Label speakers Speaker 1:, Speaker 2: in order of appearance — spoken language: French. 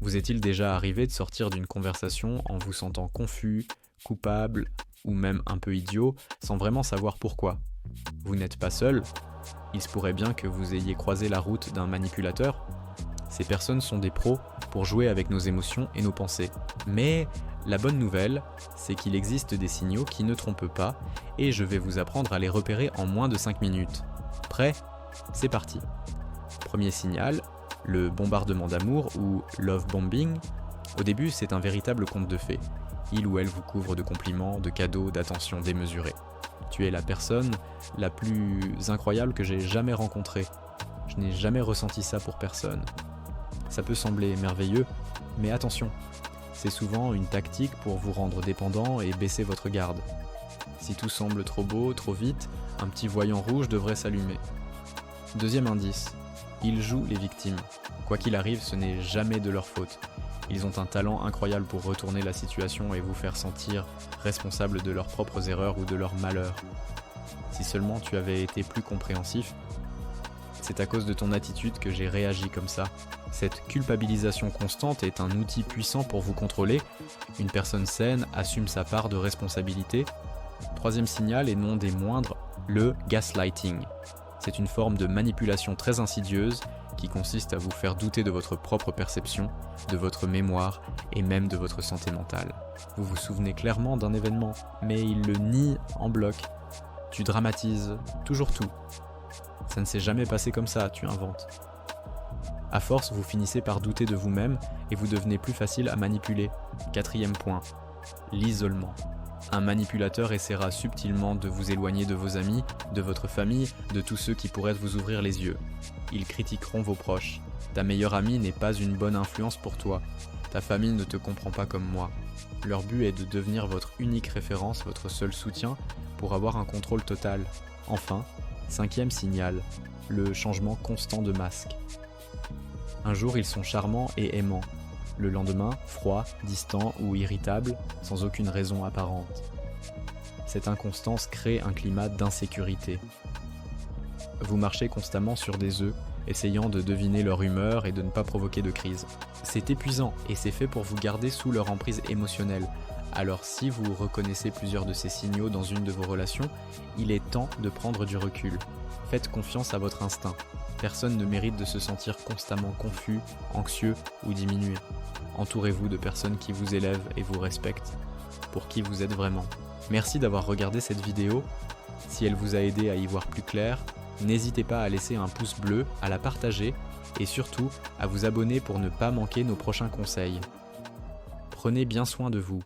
Speaker 1: Vous est-il déjà arrivé de sortir d'une conversation en vous sentant confus, coupable ou même un peu idiot, sans vraiment savoir pourquoi? Vous n'êtes pas seul, il se pourrait bien que vous ayez croisé la route d'un manipulateur. Ces personnes sont des pros pour jouer avec nos émotions et nos pensées. Mais la bonne nouvelle, c'est qu'il existe des signaux qui ne trompent pas et je vais vous apprendre à les repérer en moins de 5 minutes. Prêt? C'est parti. Premier signal, le bombardement d'amour ou love bombing. Au début, c'est un véritable conte de fées. Il ou elle vous couvre de compliments, de cadeaux, d'attentions démesurées. Tu es la personne la plus incroyable que j'ai jamais rencontrée. Je n'ai jamais ressenti ça pour personne. Ça peut sembler merveilleux, mais attention, c'est souvent une tactique pour vous rendre dépendant et baisser votre garde. Si tout semble trop beau, trop vite, un petit voyant rouge devrait s'allumer. Deuxième indice, ils jouent les victimes. Quoi qu'il arrive, ce n'est jamais de leur faute. Ils ont un talent incroyable pour retourner la situation et vous faire sentir responsable de leurs propres erreurs ou de leurs malheurs. Si seulement tu avais été plus compréhensif, c'est à cause de ton attitude que j'ai réagi comme ça. Cette culpabilisation constante est un outil puissant pour vous contrôler. Une personne saine assume sa part de responsabilité. Troisième signal et non des moindres, le gaslighting. C'est une forme de manipulation très insidieuse qui consiste à vous faire douter de votre propre perception, de votre mémoire et même de votre santé mentale. Vous vous souvenez clairement d'un événement, mais il le nie en bloc. Tu dramatises toujours tout. Ça ne s'est jamais passé comme ça, tu inventes. À force, vous finissez par douter de vous-même et vous devenez plus facile à manipuler. Quatrième point, l'isolement. Un manipulateur essaiera subtilement de vous éloigner de vos amis, de votre famille, de tous ceux qui pourraient vous ouvrir les yeux. Ils critiqueront vos proches. Ta meilleure amie n'est pas une bonne influence pour toi. Ta famille ne te comprend pas comme moi. Leur but est de devenir votre unique référence, votre seul soutien, pour avoir un contrôle total. Enfin, cinquième signal, le changement constant de masque. Un jour, ils sont charmants et aimants. Le lendemain, froid, distant ou irritable, sans aucune raison apparente. Cette inconstance crée un climat d'insécurité. Vous marchez constamment sur des œufs, essayant de deviner leur humeur et de ne pas provoquer de crise. C'est épuisant et c'est fait pour vous garder sous leur emprise émotionnelle. Alors si vous reconnaissez plusieurs de ces signaux dans une de vos relations, il est temps de prendre du recul. Faites confiance à votre instinct. Personne ne mérite de se sentir constamment confus, anxieux ou diminué. Entourez-vous de personnes qui vous élèvent et vous respectent, pour qui vous êtes vraiment. Merci d'avoir regardé cette vidéo. Si elle vous a aidé à y voir plus clair, n'hésitez pas à laisser un pouce bleu, à la partager et surtout à vous abonner pour ne pas manquer nos prochains conseils. Prenez bien soin de vous.